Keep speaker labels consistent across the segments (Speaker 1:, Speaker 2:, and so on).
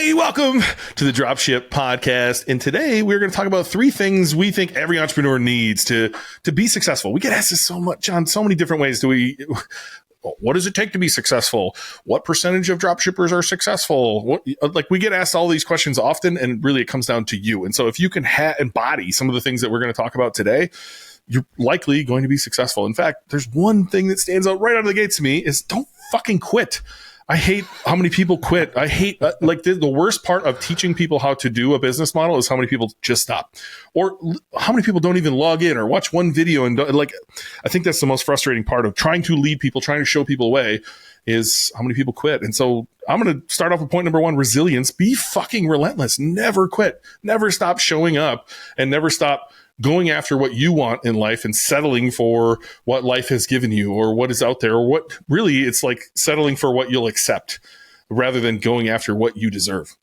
Speaker 1: Hey, welcome to the Dropship Podcast. And today we're going to talk about 3 things we think every entrepreneur needs to be successful. We get asked this so much, John, so many different ways. What does it take to be successful? What percentage of dropshippers are successful? We get asked all these questions often, and really it comes down to you. And so if you can embody some of the things that we're going to talk about today, you're likely going to be successful. In fact, there's one thing that stands out right out of the gates to me is don't fucking quit. I hate how many people quit. I hate the worst part of teaching people how to do a business model is how many people just stop, or how many people don't even log in or watch one video. And I think that's the most frustrating part of trying to lead people, trying to show people a way, is how many people quit. And so I'm going to start off with point number 1, resilience. Be fucking relentless. Never quit. Never stop showing up, and never stop going after what you want in life and settling for what life has given you or what is out there, or what really it's like settling for what you'll accept rather than going after what you deserve.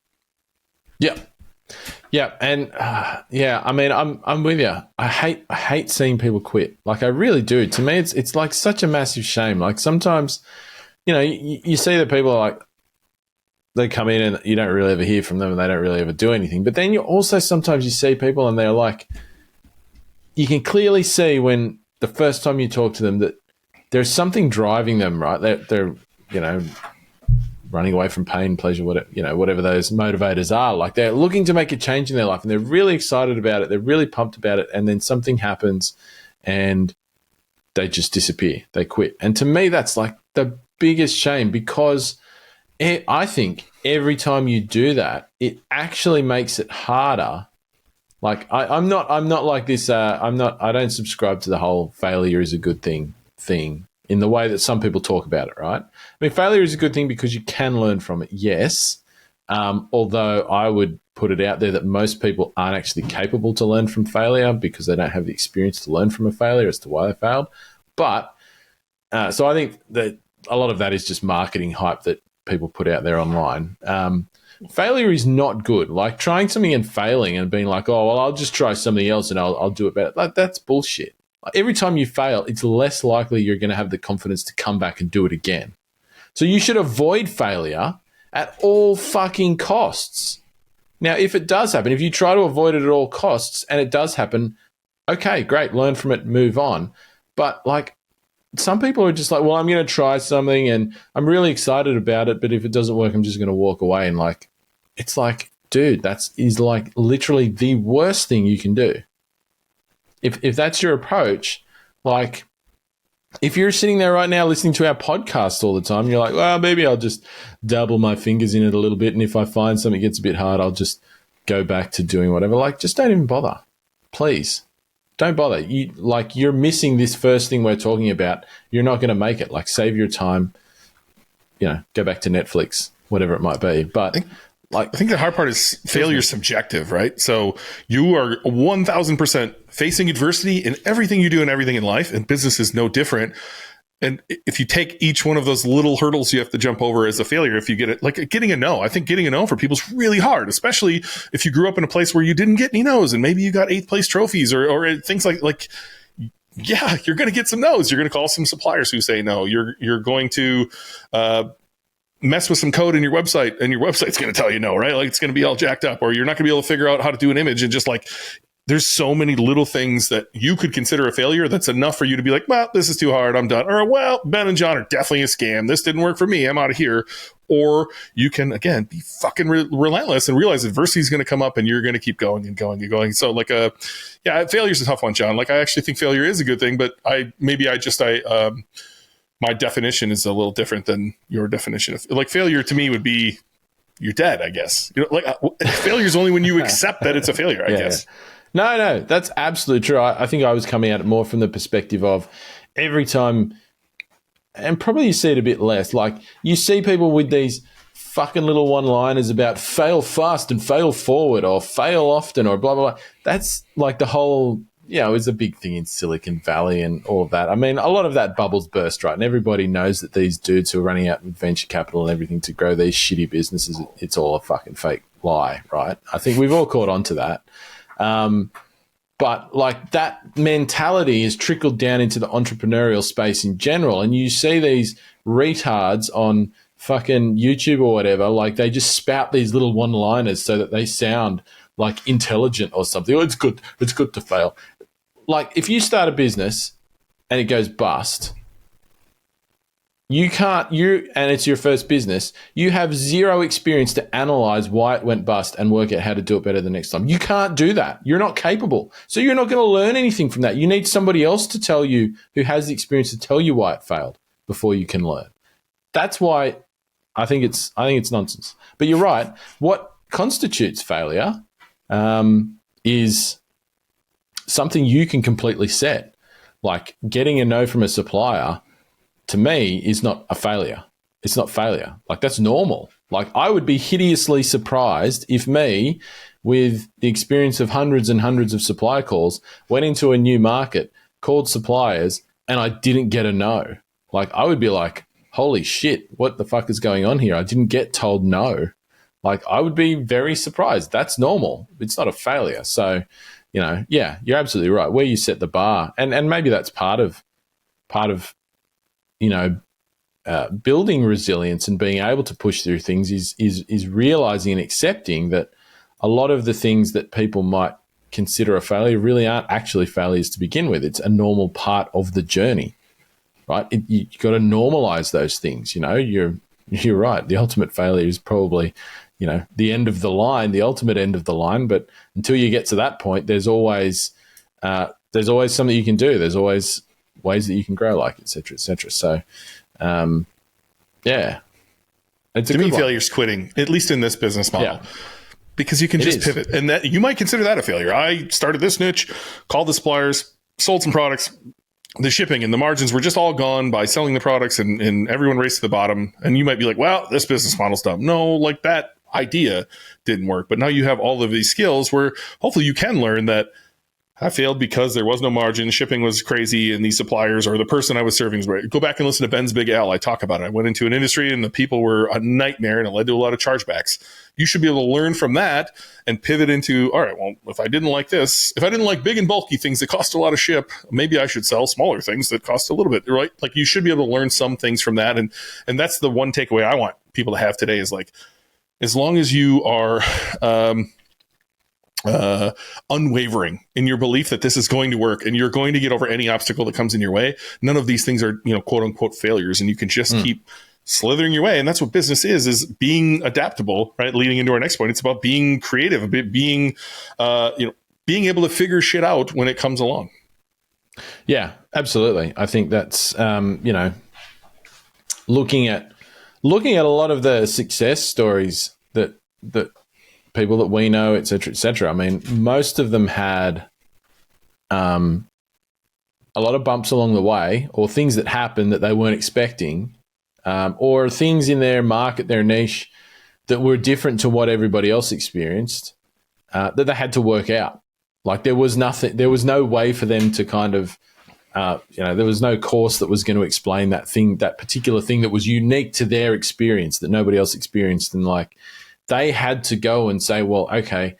Speaker 2: Yeah. Yeah. And I mean, I'm with you. I hate seeing people quit. Like, I really do. To me, it's like such a massive shame. Like, sometimes, you see that people are like, they come in and you don't really ever hear from them and they don't really ever do anything. But then sometimes you see people and they're like, you can clearly see when the first time you talk to them that there's something driving them, right? They're running away from pain, pleasure, whatever those motivators are. Like, they're looking to make a change in their life and they're really excited about it. They're really pumped about it. And then something happens and they just disappear. They quit. And to me, that's like the biggest shame, because I think every time you do that, it actually makes it harder. Like, I'm not like this. I don't subscribe to the whole failure is a good thing in the way that some people talk about it, right? I mean, failure is a good thing because you can learn from it, yes. Although I would put it out there that most people aren't actually capable to learn from failure because they don't have the experience to learn from a failure as to why they failed. But so I think that a lot of that is just marketing hype that people put out there online. Failure is not good. Like, trying something and failing and being like, oh, well, I'll just try something else and I'll do it better. Like, that's bullshit. Like, every time you fail, it's less likely you're going to have the confidence to come back and do it again. So you should avoid failure at all fucking costs. Now, if it does happen, if you try to avoid it at all costs and it does happen, okay, great, learn from it, move on. But like, some people are just like, well, I'm going to try something and I'm really excited about it, but if it doesn't work, I'm just going to walk away. And like, it's like, dude, is like literally the worst thing you can do. If that's your approach, like, if you're sitting there right now listening to our podcast all the time, you're like, well, maybe I'll just dabble my fingers in it a little bit. And if I find something gets a bit hard, I'll just go back to doing whatever. Like, just don't even bother. Please. Don't bother. You're missing this first thing we're talking about. You're not going to make it. Like, save your time, go back to Netflix, whatever it might be. But
Speaker 1: I think the hard part is failure is subjective, right? So you are 1000% facing adversity in everything you do and everything in life, and business is no different. And if you take each one of those little hurdles you have to jump over as a failure, if you get it, like getting a no, I think getting a no for people is really hard, especially if you grew up in a place where you didn't get any no's and maybe you got 8th place trophies or things like, yeah, you're going to get some no's. You're going to call some suppliers who say no. You're going to, mess with some code in your website and your website's going to tell you no, right? Like, it's going to be all jacked up, or you're not going to be able to figure out how to do an image. And just like, there's so many little things that you could consider a failure that's enough for you to be like, well, this is too hard, I'm done. Or, well, Ben and John are definitely a scam. This didn't work for me, I'm out of here. Or you can, again, be fucking relentless and realize adversity is going to come up and you're going to keep going and going and going. So like, failure is a tough one, John. Like, I actually think failure is a good thing, but my definition is a little different than your definition of, like, failure to me would be you're dead, I guess. Failure is only when you accept that it's a failure, I guess.
Speaker 2: Yeah. No, that's absolutely true. I think I was coming at it more from the perspective of every time, and probably you see it a bit less, like you see people with these fucking little one-liners about fail fast and fail forward or fail often or blah, blah, blah. That's like the whole, it's a big thing in Silicon Valley and all of that. I mean, a lot of that bubbles burst, right? And everybody knows that these dudes who are running out with venture capital and everything to grow these shitty businesses, it's all a fucking fake lie, right? I think we've all caught on to that. But like, that mentality is trickled down into the entrepreneurial space in general. And you see these retards on fucking YouTube or whatever, like they just spout these little one-liners so that they sound like intelligent or something. Oh, it's good to fail. Like if you start a business and it goes bust, and it's your first business, you have zero experience to analyze why it went bust and work out how to do it better the next time. You can't do that. You're not capable. So you're not going to learn anything from that. You need somebody else to tell you, who has the experience to tell you why it failed before you can learn. That's why I think it's nonsense. But you're right. What constitutes failure is something you can completely set. Like getting a no from a supplier, to me, is not a failure. It's not failure. Like that's normal. Like I would be hideously surprised if me, with the experience of hundreds and hundreds of supply calls, went into a new market, called suppliers, and I didn't get a no. Like I would be like, holy shit, what the fuck is going on here? I didn't get told no. Like I would be very surprised. That's normal. It's not a failure. So, yeah, you're absolutely right. Where you set the bar, and maybe that's part of building resilience and being able to push through things is realizing and accepting that a lot of the things that people might consider a failure really aren't actually failures to begin with. It's a normal part of the journey, right? You got to normalize those things. You're right. The ultimate failure is probably, the end of the line, the ultimate end of the line. But until you get to that point, there's always something you can do. There's always ways that you can grow, like et cetera, et cetera. So, yeah.
Speaker 1: To me, failure's quitting, at least in this business model. Yeah. Because you can just pivot. And that you might consider that a failure. I started this niche, called the suppliers, sold some products, the shipping and the margins were just all gone by selling the products, and everyone raced to the bottom. And you might be like, well, this business model's dumb. No, like that idea didn't work. But now you have all of these skills where hopefully you can learn that I failed because there was no margin, shipping was crazy, and these suppliers or the person I was serving was right. Go back and listen to Ben's Big L. I talk about it. I went into an industry and the people were a nightmare and it led to a lot of chargebacks. You should be able to learn from that and pivot into, all right, well, if I didn't like this, if I didn't like big and bulky things that cost a lot of ship, maybe I should sell smaller things that cost a little bit, right? Like you should be able to learn some things from that. And that's the one takeaway I want people to have today is like, as long as you are unwavering in your belief that this is going to work and you're going to get over any obstacle that comes in your way, none of these things are, quote unquote failures. And you can just keep slithering your way. And that's what business is being adaptable, right? Leading into our next point. It's about being creative, being able to figure shit out when it comes along.
Speaker 2: Yeah, absolutely. I think that's, looking at a lot of the success stories that people that we know, et cetera, et cetera. I mean, most of them had a lot of bumps along the way, or things that happened that they weren't expecting, or things in their market, their niche, that were different to what everybody else experienced, that they had to work out. Like there was no way for them to kind of, there was no course that was going to explain that particular thing that was unique to their experience that nobody else experienced. And like, they had to go and say, well, okay,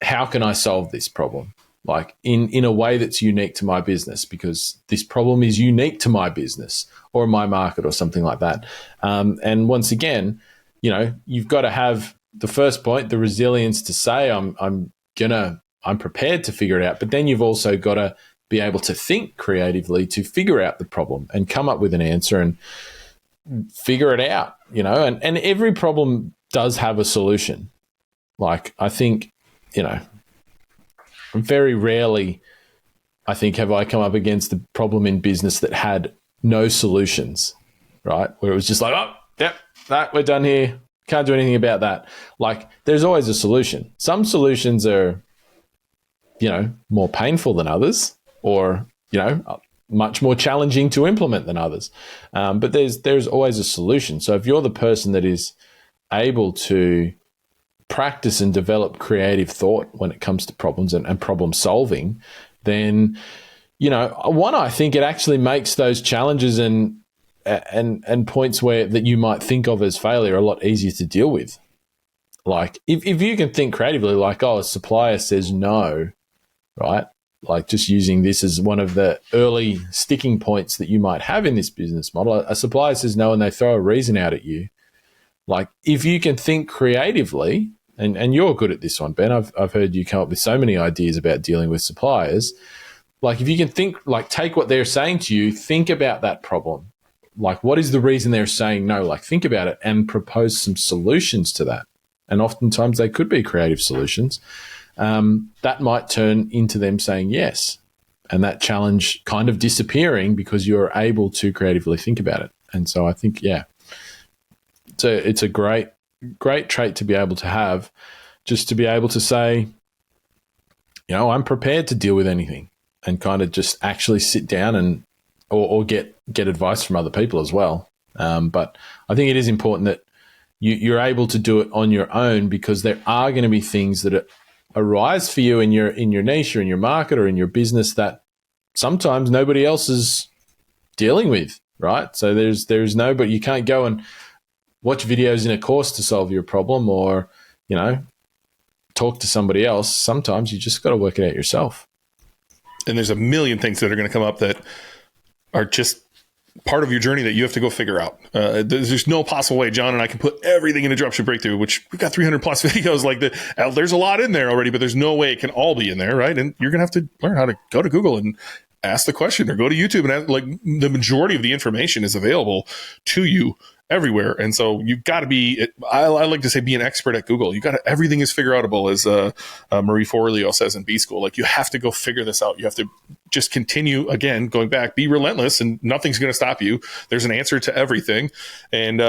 Speaker 2: how can I solve this problem? Like in a way that's unique to my business, because this problem is unique to my business or my market or something like that. And once again, you've got to have the first point, the resilience to say, I'm prepared to figure it out. But then you've also got to be able to think creatively to figure out the problem and come up with an answer and figure it out, and every problem does have a solution. Like I think, very rarely, I think, have I come up against a problem in business that had no solutions, right? Where it was just like, oh, yep, we're done here. Can't do anything about that. Like there's always a solution. Some solutions are, more painful than others, or, much more challenging to implement than others. But there's always a solution. So if you're the person that is able to practice and develop creative thought when it comes to problems and problem solving, then, I think it actually makes those challenges and points that you might think of as failure a lot easier to deal with. Like if you can think creatively, like, oh, a supplier says no, right? Like just using this as one of the early sticking points that you might have in this business model. A supplier says no and they throw a reason out at you. Like if you can think creatively, and you're good at this one, Ben. I've heard you come up with so many ideas about dealing with suppliers. Like if you can think, like take what they're saying to you, think about that problem. Like what is the reason they're saying no? Like think about it and propose some solutions to that. And oftentimes they could be creative solutions. That might turn into them saying yes. And that challenge kind of disappearing because you're able to creatively think about it. And so I think, it's a great trait to be able to have, just to be able to say, I'm prepared to deal with anything, and kind of just actually sit down and or get advice from other people as well. But I think it is important that you're able to do it on your own, because there are going to be things that arise for you in your niche or in your market or in your business that sometimes nobody else is dealing with, right? So there's nobody, you can't go and watch videos in a course to solve your problem, or talk to somebody else. Sometimes you just got to work it out yourself.
Speaker 1: And there's a million things that are going to come up that are just part of your journey that you have to go figure out. There's no possible way John and I can put everything into Dropship Breakthru, which we've got 300 plus videos like that. There's a lot in there already, but there's no way it can all be in there, right? And you're going to have to learn how to go to Google and ask the question, or go to YouTube and ask, like, the majority of the information is available to you everywhere. And so you've got to be, I like to say, be an expert at Google. You got to, everything is figure outable, as Marie Forleo says in B School. Like, you have to go figure this out. You have to just continue, again, going back, be relentless, and nothing's going to stop you. There's an answer to everything. And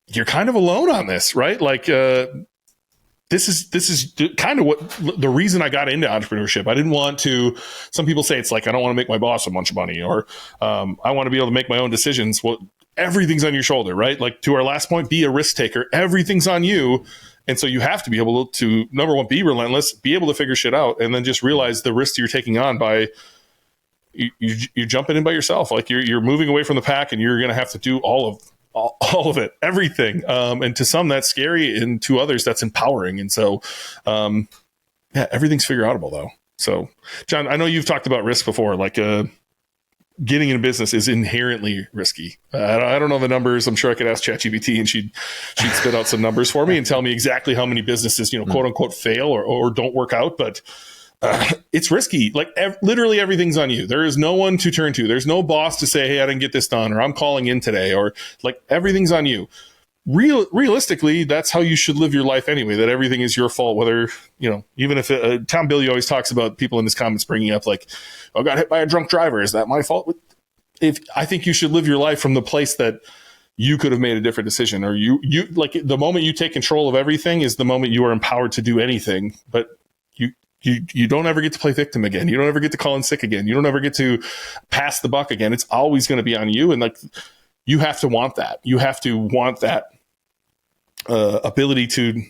Speaker 1: you're kind of alone on this, right? Like, this is kind of what the reason I got into entrepreneurship. I didn't want to, some people say it's like, I don't want to make my boss a bunch of money, or I want to be able to make my own decisions. Well, everything's on your shoulder, right? Like, to our last point, be a risk taker. Everything's on you. And so you have to be able to, number one, be relentless, be able to figure shit out, and then just realize the risk you're taking on by you're jumping in by yourself. Like, you're moving away from the pack, and you're going to have to do all of it, everything. And to some that's scary, and to others that's empowering. And so, everything's figure outable though. So, John, I know you've talked about risk before, like, getting in business is inherently risky. I don't know the numbers. I'm sure I could ask ChatGPT and she'd spit out some numbers for me and tell me exactly how many businesses, quote unquote, fail or don't work out. But it's risky. Like, literally everything's on you. There is no one to turn to. There's no boss to say, hey, I didn't get this done, or I'm calling in today, or like, everything's on you. Realistically, that's how you should live your life anyway, that everything is your fault, whether, even if Tom Billy always talks about people in his comments bringing up like, I got hit by a drunk driver. Is that my fault? I think you should live your life from the place that you could have made a different decision, or you like, the moment you take control of everything is the moment you are empowered to do anything. But you don't ever get to play victim again. You don't ever get to call in sick again. You don't ever get to pass the buck again. It's always going to be on you. And like, you have to want that. You have to want that ability to,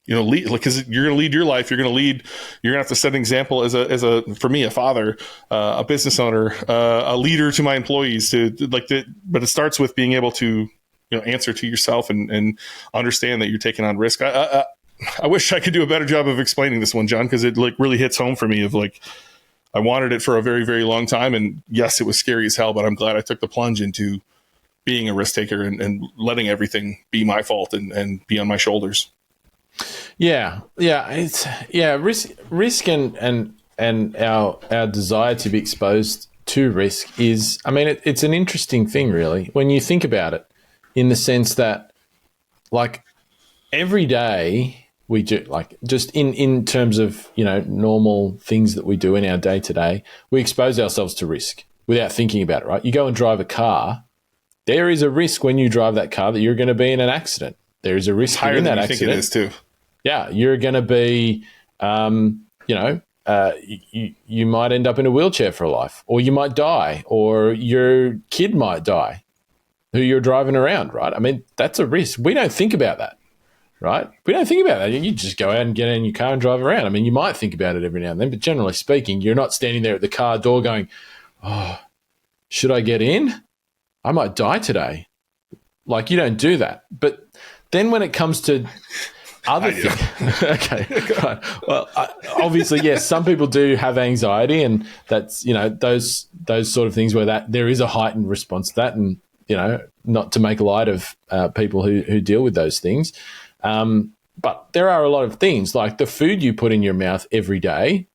Speaker 1: lead, because you're going to lead your life. You're going to have to set an example as a, for me, a father, a business owner, a leader to my employees, but it starts with being able to, answer to yourself and understand that you're taking on risk. I wish I could do a better job of explaining this one, John, because it like really hits home for me of like, I wanted it for a very, very long time. And yes, it was scary as hell, but I'm glad I took the plunge into being a risk taker and letting everything be my fault and be on my shoulders. Risk
Speaker 2: and our desire to be exposed to risk is, I mean, it's an interesting thing, really, when you think about it, in the sense that, like, every day we do, like, just in terms of, normal things that we do in our day to day, we expose ourselves to risk without thinking about it, right? You go and drive a car. There is a risk when you drive that car that you're going to be in an accident. There is a risk in that accident. Think it is too. Yeah, you're going to be, you might end up in a wheelchair for life, or you might die, or your kid might die who you're driving around, right? I mean, that's a risk. We don't think about that, right? We don't think about that. You just go out and get in your car and drive around. I mean, you might think about it every now and then, but generally speaking, you're not standing there at the car door going, oh, should I get in? I might die today. Like, you don't do that. But then when it comes to other things, okay, right. Well, obviously, yes, some people do have anxiety, and that's, those sort of things where that there is a heightened response to that. And not to make light of people who deal with those things. But there are a lot of things like the food you put in your mouth every day,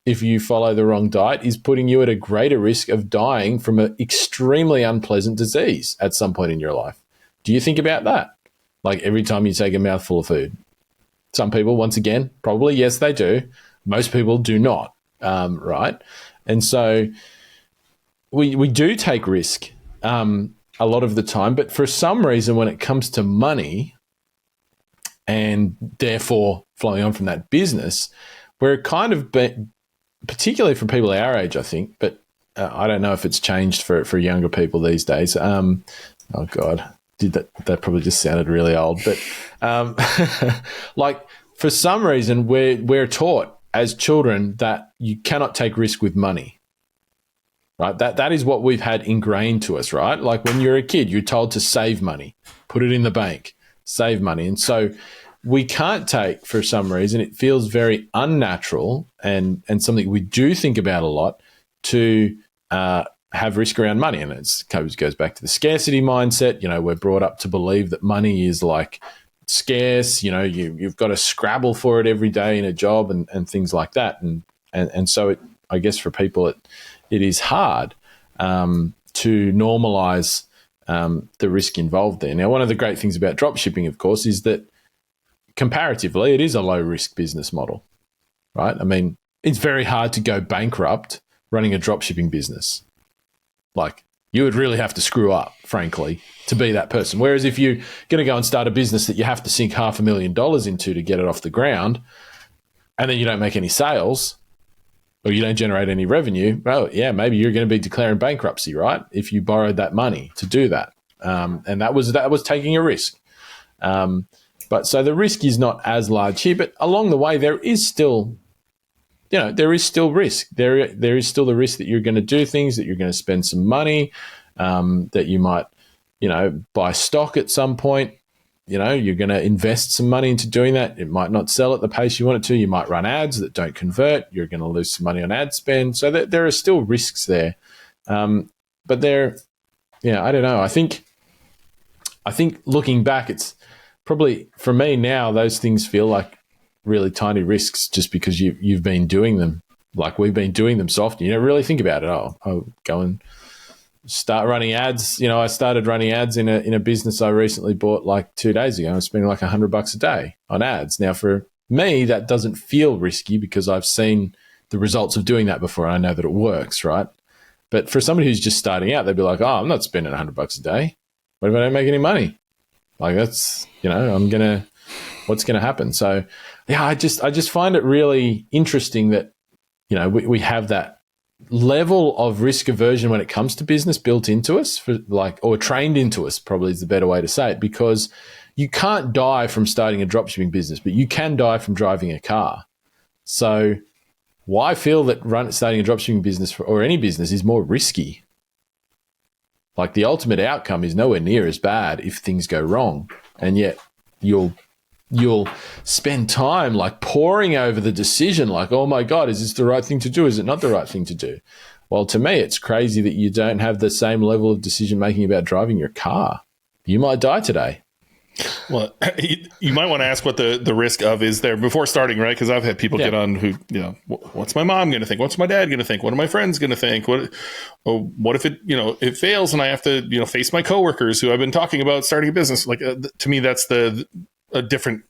Speaker 2: if you follow the wrong diet, is putting you at a greater risk of dying from an extremely unpleasant disease at some point in your life. Do you think about that? Like every time you take a mouthful of food? Some people, once again, probably, yes, they do. Most people do not, right? And so we do take risk a lot of the time, but for some reason when it comes to money and therefore flowing on from that business, we're kind of, particularly for people our age, I think, but I don't know if it's changed for younger people these days. Oh, God. That probably just sounded really old, but like for some reason we're taught as children that you cannot take risk with money, right? That is what we've had ingrained to us, right? Like when you're a kid, you're told to save money, put it in the bank, save money, and so we can't take, for some reason, it feels very unnatural and something we do think about a lot to have risk around money. And it goes back to the scarcity mindset. We're brought up to believe that money is like scarce. You've got to scrabble for it every day in a job and things like that. And so I guess for people it is hard to normalize the risk involved there. Now, one of the great things about dropshipping, of course, is that comparatively it is a low risk business model, right? I mean, it's very hard to go bankrupt running a dropshipping business. Like, you would really have to screw up, frankly, to be that person. Whereas if you're going to go and start a business that you have to sink $500,000 into to get it off the ground, and then you don't make any sales or you don't generate any revenue, well, yeah, maybe you're going to be declaring bankruptcy, right? If you borrowed that money to do that. And that was taking a risk. But so the risk is not as large here, but along the way, there is still risk. There is still the risk that you're going to do things, that you're going to spend some money, that you might, buy stock at some point. You're going to invest some money into doing that. It might not sell at the pace you want it to. You might run ads that don't convert. You're going to lose some money on ad spend. So there are still risks there. But I don't know. I think looking back, it's probably, for me now, those things feel like really tiny risks just because you've been doing them like we've been doing them so often. You don't really think about it. I'll go and start running ads. I started running ads in a business I recently bought like 2 days ago. I'm spending like $100 a day on ads. Now, for me, that doesn't feel risky because I've seen the results of doing that before. I know that it works, right? But for somebody who's just starting out, they'd be like, "Oh, I'm not spending $100 a day. What if I don't make any money? Like that's, what's going to happen?" So yeah, I just find it really interesting that, we have that level of risk aversion when it comes to business built into us, or trained into us, probably is the better way to say it, because you can't die from starting a dropshipping business, but you can die from driving a car. So why feel that starting a dropshipping business or any business is more risky? Like the ultimate outcome is nowhere near as bad if things go wrong, and yet you'll spend time like poring over the decision, like, oh my God, is this the right thing to do? Is it not the right thing to do? Well, to me, it's crazy that you don't have the same level of decision making about driving your car. You might die today.
Speaker 1: Well, you might want to ask what the risk of is there before starting, right? Because I've had people get on who, what's my mom going to think? What's my dad going to think? What are my friends going to think? What if it, it fails and I have to, face my coworkers who I've been talking about starting a business? Like, to me, that's a different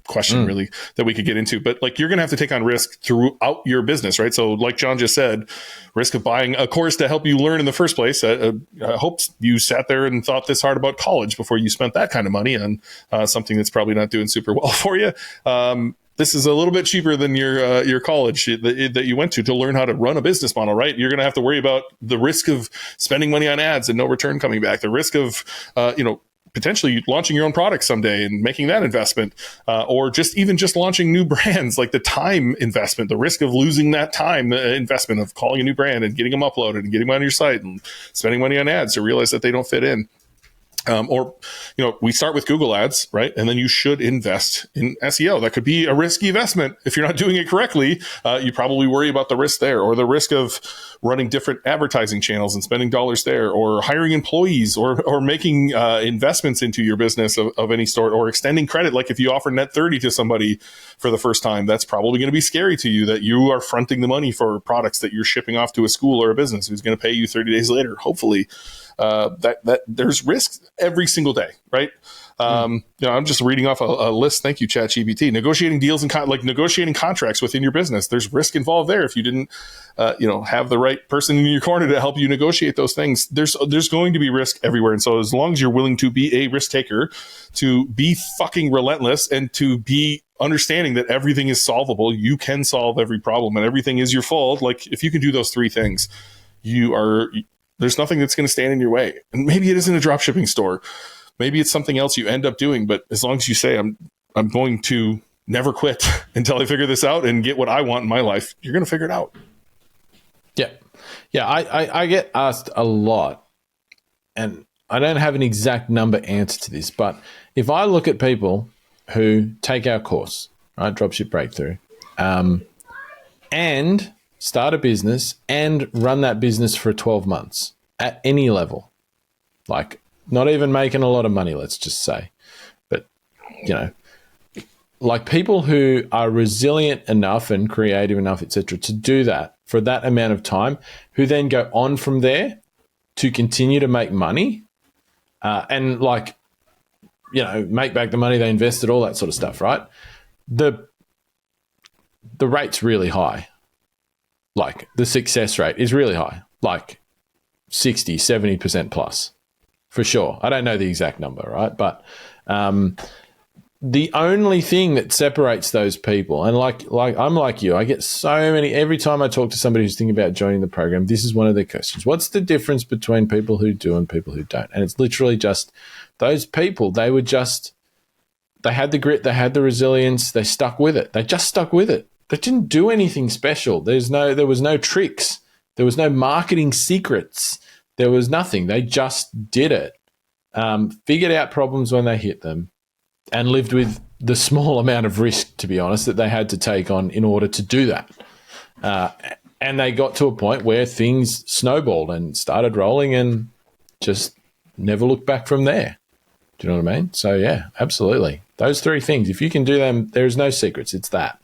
Speaker 1: question really that we could get into, but like you're going to have to take on risk throughout your business, right? So like John just said, risk of buying a course to help you learn in the first place. I hope you sat there and thought this hard about college before you spent that kind of money on something that's probably not doing super well for you. This is a little bit cheaper than your college that you went to learn how to run a business model, right? You're going to have to worry about the risk of spending money on ads and no return coming back, the risk of, potentially launching your own product someday and making that investment, or just launching new brands, like the time investment, the risk of losing that time investment of calling a new brand and getting them uploaded and getting them on your site and spending money on ads to realize that they don't fit in. Or, we start with Google ads, right? And then you should invest in SEO. That could be a risky investment. If you're not doing it correctly, you probably worry about the risk there, or the risk of running different advertising channels and spending dollars there, or hiring employees, or making investments into your business of any sort, or extending credit. Like if you offer net 30 to somebody for the first time, that's probably going to be scary to you, that you are fronting the money for products that you're shipping off to a school or a business who's going to pay you 30 days later, hopefully. That there's risks every single day, right? I'm just reading off a list. Thank you, ChatGPT. Negotiating deals and negotiating contracts within your business. There's risk involved there if you didn't, have the right person in your corner to help you negotiate those things. There's going to be risk everywhere, and so as long as you're willing to be a risk taker, to be fucking relentless, and to be understanding that everything is solvable, you can solve every problem, and everything is your fault. Like if you can do those three things, there's nothing that's going to stand in your way. And maybe it isn't a dropshipping store. Maybe it's something else you end up doing. But as long as you say, I'm going to never quit until I figure this out and get what I want in my life, you're going to figure it out. Yeah.
Speaker 2: Yeah. I get asked a lot, and I don't have an exact number answer to this, but if I look at people who take our course, right, Dropship Breakthru, and start a business and run that business for 12 months at any level, like not even making a lot of money, let's just say, but like people who are resilient enough and creative enough, etc., to do that for that amount of time, who then go on from there to continue to make money, and make back the money they invested, all that sort of stuff, right? The rate's really high. Like the success rate is really high, like 60, 70% plus for sure. I don't know the exact number, right? But the only thing that separates those people, and like I'm like you, I get so many, every time I talk to somebody who's thinking about joining the program, this is one of their questions. What's the difference between people who do and people who don't? And it's literally just those people, they had the grit, they had the resilience, they stuck with it. They just stuck with it. They didn't do anything special. There was no tricks. There was no marketing secrets. There was nothing. They just did it, figured out problems when they hit them, and lived with the small amount of risk, to be honest, that they had to take on in order to do that. And they got to a point where things snowballed and started rolling and just never looked back from there. Do you know what I mean? So, yeah, absolutely. Those three things, if you can do them, there's no secrets. It's that.